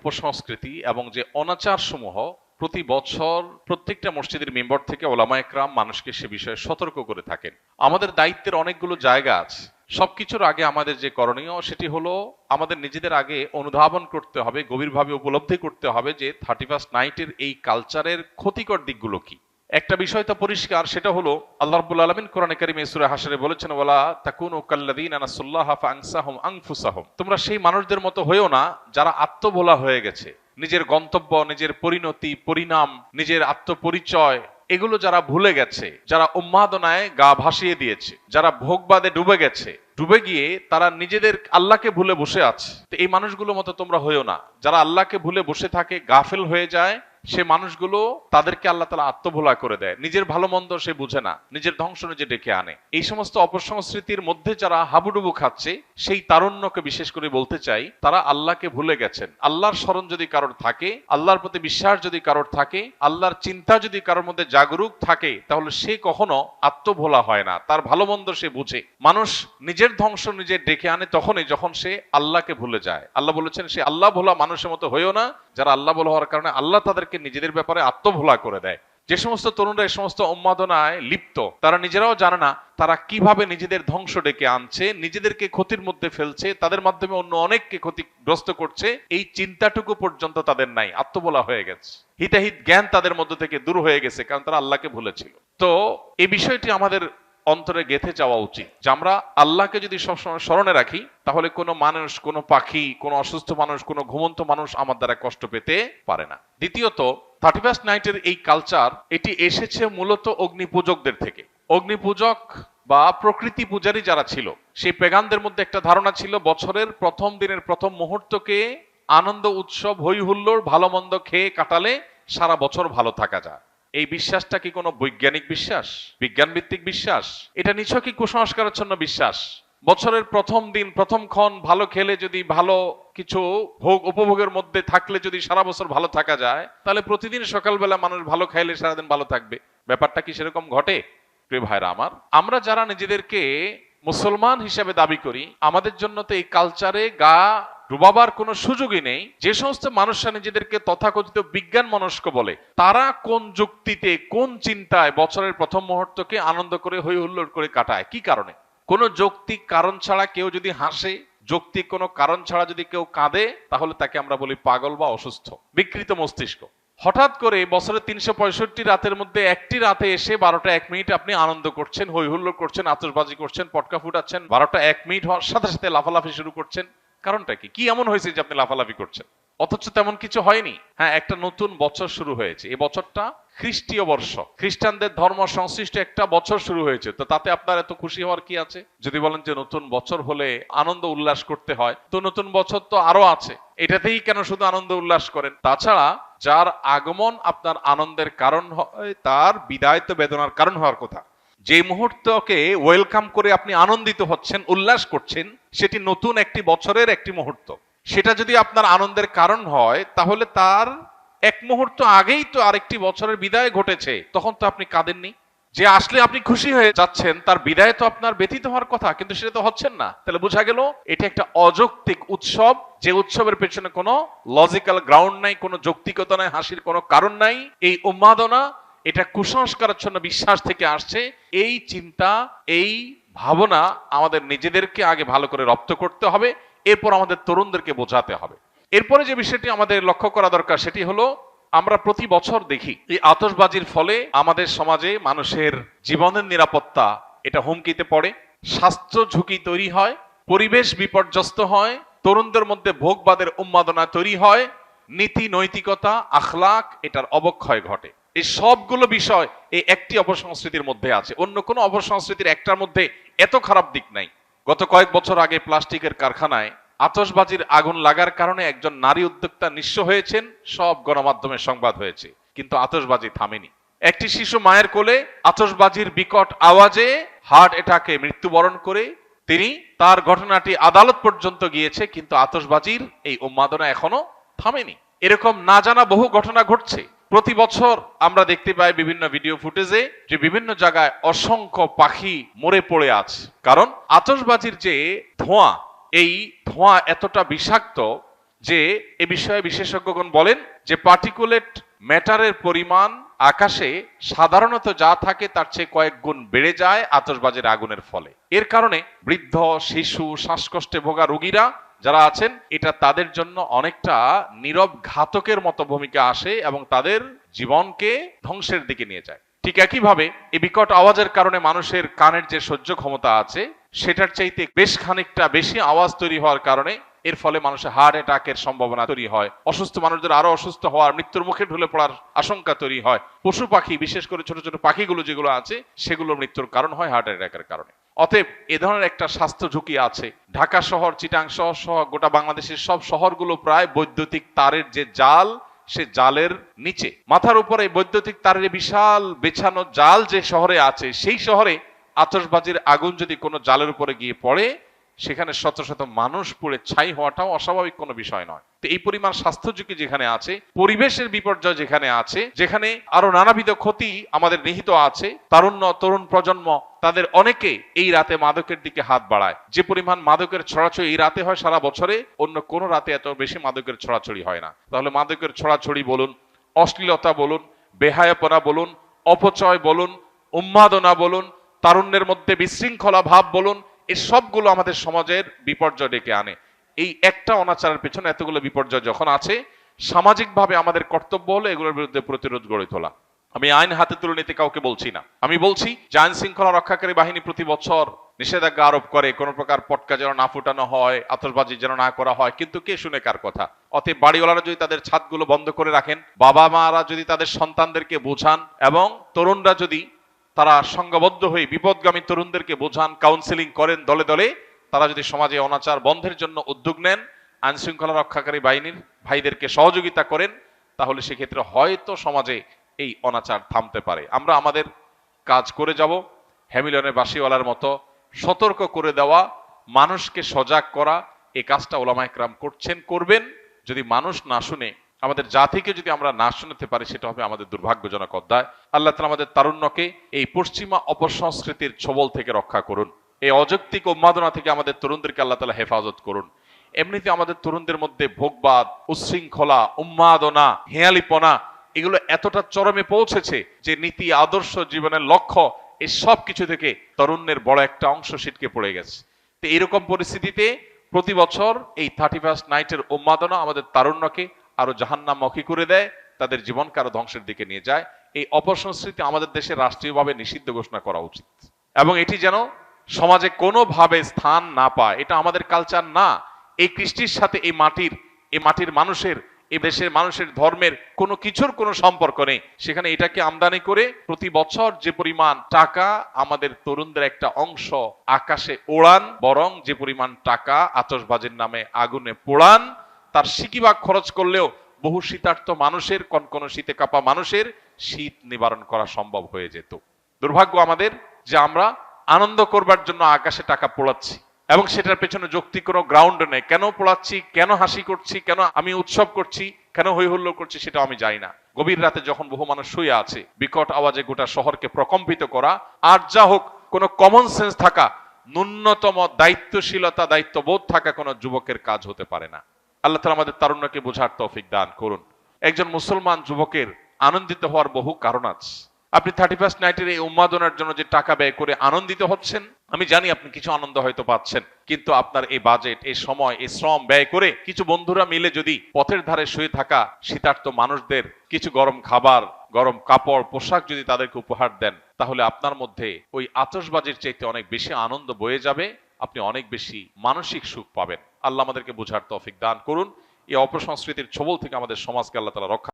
অপসংস্কৃতি এবং যে অনাচার সমূহ প্রতি বছর প্রত্যেকটা মসজিদের মেম্বার থেকে ওলামা একরাম মানুষকে সে বিষয়ে সতর্ক করে থাকেন। আমাদের দায়িত্বের অনেকগুলো জায়গা আছে। সবকিছুর আগে আমাদের যে করণীয় সেটি হলো আমাদের নিজেদের আগে অনুধাবন করতে হবে, গভীরভাবে উপলব্ধি করতে হবে যে 31st নাইটের এই কালচারের ক্ষতিকর দিকগুলো কি। একটা বিষয় তো পরিষ্কার, সেটা হলো আল্লাহ রাব্বুল আলামিন কোরআনে কারিমে সূরা হাশরে বলেছেন, ওয়ালা তাকুনু কাল্লাযীনা নাসুল্লাহা ফাআনসাহুম আনফুসাহুম, তোমরা সেই মানুষদের মতো হয়েও না যারা আত্মভোলা হয়ে গেছে। নিজের গন্তব্য, নিজের পরিণতি, পরিণাম, নিজের আত্মপরিচয় এগুলো যারা ভুলে গেছে, যারা উন্মাদনায় গা ভাসিয়ে দিয়েছে, যারা ভোগবাদে ডুবে গেছে, ডুবে গিয়ে তারা নিজেদের আল্লাহকে ভুলে বসে আছে। তো এই মানুষগুলোর মতো তোমরা হইও না। যারা আল্লাহকে ভুলে বসে থাকে, গাফেল হয়ে যায়, সে মানুষগুলো তাদেরকে আল্লাহ তাআলা আত্মভোলা করে দেয়। নিজের ভালো মন্দ সে বুঝে না, নিজের ধ্বংস নিজে ডেকে আনে। এই সমস্ত অপসংস্কৃতির মধ্যে যারা হাবুডুবু খাচ্ছে, সেই তারুণ্যকে বিশেষ করে বলতে চাই, তারা আল্লাহকে ভুলে গেছেন। আল্লাহর স্মরণ যদি কারোর থাকে, আল্লাহর প্রতি বিশ্বাস যদি কারোর থাকে, আল্লাহর চিন্তা যদি কারোর মধ্যে জাগরুক থাকে, তাহলে সে কখনো আত্মভোলা হয় না। তার ভালো মন্দ সে বুঝে। মানুষ নিজের ধ্বংস নিজে ডেকে আনে তখনই যখন সে আল্লাহকে ভুলে যায়। আল্লাহ বলেছেন, সে আল্লাহ ভোলা মানুষের মতো হয়েও না যারা আল্লাহ ভোলা হওয়ার কারণে আল্লাহ তাদেরকে নিজেদের ব্যাপারে আত্মভোলা করে দেয়। যে সমস্ত তরুণরা এই সমস্ত উন্মাদনায় লিপ্ত, তারা নিজেরাও জানে না তারা কিভাবে নিজেদের ধ্বংস ডেকে আনছে, নিজেদেরকে ক্ষতির মধ্যে ফেলছে, তাদের মাধ্যমে অন্য অনেককে ক্ষতিগ্রস্ত করছে। এই চিন্তাটুকু পর্যন্ত তাদের নাই, আত্মভোলা হয়ে গেছে। হিতাহিত জ্ঞান তাদের মধ্য থেকে দূর হয়ে গেছে, কারণ তারা আল্লাহকে ভুলেছিল। তো এই বিষয়টি আমাদের অন্তরে গেঁথে যাওয়া উচিত যে আমরা আল্লাহকে যদি সবসময় স্মরণে রাখি, তাহলে কোনো মানুষ, কোনো পাখি, কোনো অসুস্থ মানুষ, কোনো ঘুমন্ত মানুষ আমার দ্বারা কষ্ট পেতে পারে না। দ্বিতীয়ত, 31st নাইটের এই কালচার এটি এসেছে মূলত অগ্নিপূজকদের থেকে। অগ্নিপূজক বা প্রকৃতি পূজারী যারা ছিল, সেই পেগানদের মধ্যে একটা ধারণা ছিল বছরের প্রথম দিনের প্রথম মুহূর্তকে আনন্দ, উৎসব, হই হুল্লোড়, ভালো মন্দ খেয়ে কাটালে সারা বছর ভালো থাকা যায়। এই বিশ্বাসটা কি কোনো বৈজ্ঞানিক বিশ্বাস, বিজ্ঞান ভিত্তিক বিশ্বাস? এটা নিছকই কুসংস্কারাচ্ছন্ন বিশ্বাস। বছরের প্রথম দিন, প্রথম ক্ষণ ভালো খেলে, যদি ভালো কিছু ভোগ উপভোগের মধ্যে থাকলে যদি সারা বছর ভালো থাকা যায়, তাহলে প্রতিদিন সকালবেলা মানুষ ভালো খাইলে সারাদিন ভালো থাকবে। ব্যাপারটা কি সেরকম ঘটে? প্রিয় ভাইরা আমার, আমরা যারা নিজেদেরকে মুসলমান হিসেবে দাবি করি, আমাদের জন্য তো এই কালচারে গা ডুবাবার কোনো সুযোগই নেই। যে সমস্ত মানুষরা নিজেদেরকে তথাকথিত বিজ্ঞান মনস্ক বলে, তারা কোন যুক্তিতে, কোন চিন্তায় বছরের প্রথম মুহূর্তকে আনন্দ করে হই হুল্লোড় করে কাটায়? কি কারণে? কোন যৌক্তিক কারণ ছাড়া কেউ যদি হাসে, যৌক্তিক কোনো কারণ ছাড়া যদি কেউ কাঁদে, তাহলে তাকে আমরা বলি পাগল বা অসুস্থ, বিকৃত মস্তিষ্ক। হঠাৎ করে বছরের 365 রাতের মধ্যে একটি রাতে এসে 12টা 1 মিনিট আপনি আনন্দ করছেন, হই হুল্লোড় করছেন, আতশবাজি করছেন, পটকা ফুটাচ্ছেন, 12টা 1 মিনিট হওয়ার সাথে সাথে লাফালাফি শুরু করছেন। কারণটা কি? কি এমন হয়েছে যে আপনি লাফালাফি করছেন? অথচ তেমন কিছু হয়নি। হ্যাঁ, একটা নতুন বছর শুরু হয়েছে। এই বছরটা খ্রিস্টীয় বর্ষ, খ্রিস্টানদের ধর্ম সংশ্লিষ্ট একটা বছর শুরু হয়েছে। তো তাতে আপনার এত খুশি হওয়ার কি আছে? যদি বলেন যে নতুন বছর হলে আনন্দ উল্লাস করতে হয়, তো নতুন বছর তো আরো আছে, এটাতেই কেন শুধু আনন্দ উল্লাস করেন? তাছাড়া যার আগমন আপনার আনন্দের কারণ হয়, তার বিদায় তো বেদনার কারণ হওয়ার কথা। যে মুহূর্তকে ওয়েলকাম করে আপনি আনন্দিত হচ্ছেন, উল্লাস করছেন, সেটি নতুন একটি বছরের একটি মুহূর্ত। সেটা যদি আপনার আনন্দের কারণ হয়, তাহলে তার এক মুহূর্ত আগেই তো আরেকটি বছরের বিদায় ঘটেছে, তখন তো আপনি কাঁদেননি। যে আসলে আপনি খুশি হয়ে যাচ্ছেন, তার বিদায় তো আপনার ব্যথিত হওয়ার কথা, কিন্তু সেটা তো হচ্ছেন না। তাহলে বোঝা গেল এটা একটা অযৌক্তিক উৎসব, যে উৎসবের পেছনে কোনো লজিক্যাল গ্রাউন্ড নাই, কোনো যৌক্তিকতা নাই, হাসির কোনো কারণ নাই। এই উন্মাদনা, এটা কুসংস্কারাচ্ছন্ন বিশ্বাস থেকে আসছে। এই চিন্তা, এই ভাবনা আমাদের নিজেদেরকে আগে ভালো করে রপ্ত করতে হবে, এরপর আমাদের তরুণদেরকে বোঝাতে হবে। এরপরে যে বিষয়টি আমাদের লক্ষ্য করা দরকার, সেটি হলো আমরা প্রতি বছর দেখি এই আতশবাজির ফলে আমাদের সমাজে মানুষের জীবনের নিরাপত্তা এটা হুমকিতে পড়ে, স্বাস্থ্য ঝুঁকি তৈরি হয়, পরিবেশ বিপর্যস্ত হয়, তরুণদের মধ্যে ভোগবাদের উন্মাদনা তৈরি হয়, নীতি নৈতিকতা, আখলাক এটার অবক্ষয় ঘটে। এই সবগুলো বিষয় এই একটি অপসংস্কৃতির মধ্যে আছে। অন্য কোনো অপসংস্কৃতির একটার মধ্যে এত খারাপ দিক নাই। গত কয়েক বছর আগে প্লাস্টিকের কারখানায় আতশবাজির আগুন লাগার কারণে একজন নারী উদ্যোক্তা নিঃস্ব হয়েছেন, সব গণমাধ্যমে সংবাদ হয়েছে, কিন্তু আতশবাজি থামেনি। একটি শিশু মায়ের কোলে আতশবাজির বিকট আওয়াজে হার্ট অ্যাটাকে মৃত্যুবরণ করে তিনি, তার ঘটনাটি আদালত পর্যন্ত গিয়েছে, কিন্তু আতশবাজির এই উন্মাদনা এখনো থামেনি। এরকম না জানা বহু ঘটনা ঘটছে। প্রতি বছর আমরা দেখতে পাই বিভিন্ন ভিডিও ফুটেজে যে বিভিন্ন জায়গায় অসংখ্য পাখি মরে পড়ে আছে। কারণ আতশবাজির যে ধোঁয়া, এই ধোঁয়া এতটা বিষাক্ত যে এ বিষয়ে বিশেষজ্ঞগণ বলেন যে পার্টিকুলেট ম্যাটারের পরিমাণ আকাশে সাধারণত যা থাকে তার চেয়ে কয়েক গুণ বেড়ে যায় আতশবাজির আগুনের ফলে। এর কারণে বৃদ্ধ, শিশু, শ্বাসকষ্টে ভোগা রোগীরা যারা আছেন, এটা তাদের জন্য অনেকটা নীরব ঘাতকের মতো ভূমিকা আসে এবং তাদের জীবনকে ধ্বংসের দিকে নিয়ে যায়। ঠিক একইভাবে এই বিকট আওয়াজের কারণে মানুষের কানের যে সহ্য ক্ষমতা আছে সেটার চাইতে বেশ খানিকটা বেশি আওয়াজ তৈরি হওয়ার কারণে এর ফলে মানুষের হার্ট অ্যাটাকের সম্ভাবনা তৈরি হয়, অসুস্থ মানুষদের আরো অসুস্থ হওয়ার, মৃত্যুর মুখে ঢলে পড়ার আশঙ্কা তৈরি হয়। পশু পাখি, বিশেষ করে ছোট ছোট পাখিগুলো যেগুলো আছে, সেগুলো মৃত্যুর কারণ হয় হার্ট অ্যাটাকের কারণে। অতএব এ ধরনের একটা স্বাস্থ্য ঝুঁকি আছে। ঢাকা শহর, চিটাং শহর সহ গোটা বাংলাদেশের সব শহরগুলো প্রায় বৈদ্যুতিক তারের যে জাল, সে জালের নিচে, মাথার উপরে বৈদ্যুতিক তারের বিশাল বেছানো জাল যে শহরে আছে, সেই শহরে আতশবাজির আগুন যদি কোনো জালের উপরে গিয়ে পড়ে, সেখানে শত শত মানুষ পুড়ে ছাই হওয়াটাও অস্বাভাবিক কোনো বিষয় নয়। তো এই পরিমাণ স্বাস্থ্য ঝুঁকি যেখানে আছে, পরিবেশের বিপর্যয় যেখানে আছে, যেখানে আরো নানাবিধ ক্ষতি আমাদের নিহিত আছে, তারুণ্য, তরুণ প্রজন্ম তাদের অনেকে এই রাতে মাদকের দিকে হাত বাড়ায়। যে পরিমাণ মাদকের ছড়াছড়ি এই রাতে হয়, সারা বছরে অন্য কোন রাতে এত বেশি মাদকের ছড়াছড়ি হয় না। তাহলে মাদকের ছড়াছড়ি বলুন, অশ্লীলতা বলুন, বেহায়াপনা বলুন, অপচয় বলুন, উন্মাদনা বলুন, তারুণ্যের মধ্যে বিশৃঙ্খলা ভাব বলুন, এই সবগুলো আমাদের সমাজের বিপর্যয় ডেকে আনে। এই একটা অনাচারের পেছনে এতগুলো বিপর্যয় যখন আছে, সামাজিকভাবে আমাদের কর্তব্য হলো এগুলোর বিরুদ্ধে প্রতিরোধ গড়ে তোলা। আমি আইন হাতে তুলে নিতে কাউকে বলছি না। আমি বলছি যে আইন শৃঙ্খলা রক্ষাকারী বাহিনী প্রতি বছর নিষেধাজ্ঞা আরোপ করে, কোন প্রকার পটকা যেন না ফুটানো হয়, আতশবাজি যেন না করা হয়, কিন্তু কে শুনে কার কথা? অতএব বাড়িওয়ালারা যদি তাদের ছাদগুলো বন্ধ করে রাখেন, বাবা মারা যদি তাদের সন্তানদেরকে বোঝান, এবং তরুণরা যদি তারা সংঘবদ্ধ হয়ে বিপদগামী তরুণদেরকে বোঝান, কাউন্সেলিং করেন দলে দলে, তারা যদি সমাজে অনাচার বন্ধের জন্য উদ্যোগ নেন, আইন শৃঙ্খলা রক্ষাকারী বাহিনীর ভাইদেরকে সহযোগিতা করেন, তাহলে সেক্ষেত্রে হয়তো সমাজে এই অনাচার থামতে পারে। আমরা আমাদের কাজ করে যাব, হ্যামিলনের বাসিওয়ালার মতো সতর্ক করে দেওয়া, মানুষকে সজাগ করা, এই কাজটা ওলামায়ে কেরাম করছেন, করবেন। যদি মানুষ না শুনে, আমাদের জাতিকে যদি আমরা না শুনতে পারি, সেটা হবে আমাদের দুর্ভাগ্যজনক অধ্যায়। আল্লাহ তাআলা আমাদের তারুণ্যকে এই পশ্চিমা অপসংস্কৃতির ছবল থেকে রক্ষা করুন। এই অযৌক্তিক উন্মাদনা থেকে আমাদের তরুণদেরকে আল্লাহ তাআলা হেফাজত করুন। এমনিতে আমাদের তরুণদের মধ্যে ভোগবাদ, উচ্ছৃঙ্খলা, উন্মাদনা, হেয়ালিপনা এগুলো এতটা চরমে পৌঁছেছে যে নীতি, আদর্শ, জীবনের লক্ষ্য, এই সব কিছু থেকে তরুণের বড় একটা অংশ ছিটকে পড়ে গেছে। তো এইরকম পরিস্থিতিতে প্রতি বছর এই 31st নাইটের উন্মাদনা আমাদের তারুণ্যকে আরো জাহান্নামমুখী করে দেয়, তাদের জীবনকে আরো ধ্বংসের দিকে নিয়ে যায়। এই অপসংস্কৃতি আমাদের দেশে রাষ্ট্রীয়ভাবে নিষিদ্ধ ঘোষণা করা উচিত, এবং এটি যেন সমাজে কোনোভাবে স্থান না পায়। এটা আমাদের কালচার না। এই কৃষ্টির সাথে এই মাটির মানুষের, এই দেশের মানুষের ধর্মের কোনো কিছুর কোনো সম্পর্ক নেই। সেখানে এটাকে আমদানি করে প্রতি বছর যে পরিমাণ টাকা আমাদের তরুণদের একটা অংশ আকাশে ওড়ান, বরং যে পরিমাণ টাকা আতশবাজির নামে আগুনে পোড়ান, তার সিকিভাগ খরচ করলেও বহু শীতার্ত মানুষের, কনকনে শীতে কাঁপা মানুষের শীত নিবারণ করা সম্ভব হয়ে যেত। দুর্ভাগ্য আমাদের যে আমরা আনন্দ করবার জন্য আকাশে টাকা পোড়াচ্ছি, এবং সেটার পেছনে যৌক্তিক কোনো গ্রাউন্ড নেই। কেন পোড়াচ্ছি, কেন হাসি করছি, কেন আমি উৎসব করছি, কেন হই হুল্লোড় করছি, সেটা আমি জানি না। গভীর রাতে যখন বহু মানুষ শুয়ে আছে, বিকট আওয়াজে গোটা শহরকে প্রকম্পিত করা, আর যা হোক, কোনো কমন সেন্স থাকা, ন্যূনতম দায়িত্বশীলতা, দায়িত্ববোধ থাকা কোনো যুবকের কাজ হতে পারে না। আল্লাহ তাআলা আমাদের তারুণ্যকে বোঝার তৌফিক দান করুন। একজন মুসলমান যুবকের আনন্দিত হওয়ার বহু কারণ আছে। আপনি 31st নাইটের এই উন্মাদনার জন্য যে টাকা ব্যয় করে আনন্দিত হচ্ছেন, আমি জানি আপনি কিছু আনন্দ হয়তো পাচ্ছেন, কিন্তু আপনার এই বাজেট, এই সময়, এই শ্রম ব্যয় করে কিছু বন্ধুরা মিলে যদি পথের ধারে শুয়ে থাকা শীতার্ত মানুষদের কিছু গরম খাবার, গরম কাপড়, পোশাক যদি তাদেরকে উপহার দেন, তাহলে আপনার মধ্যে ওই আতশবাজির চাইতে অনেক বেশি আনন্দ বয়ে যাবে, আপনি অনেক বেশি মানসিক সুখ পাবেন। আল্লাহ আমাদেরকে বোঝার তৌফিক দান করুন। এই অপসংস্কৃতির ছবল থেকে আমাদের সমাজকে আল্লাহ তাআলা রক্ষা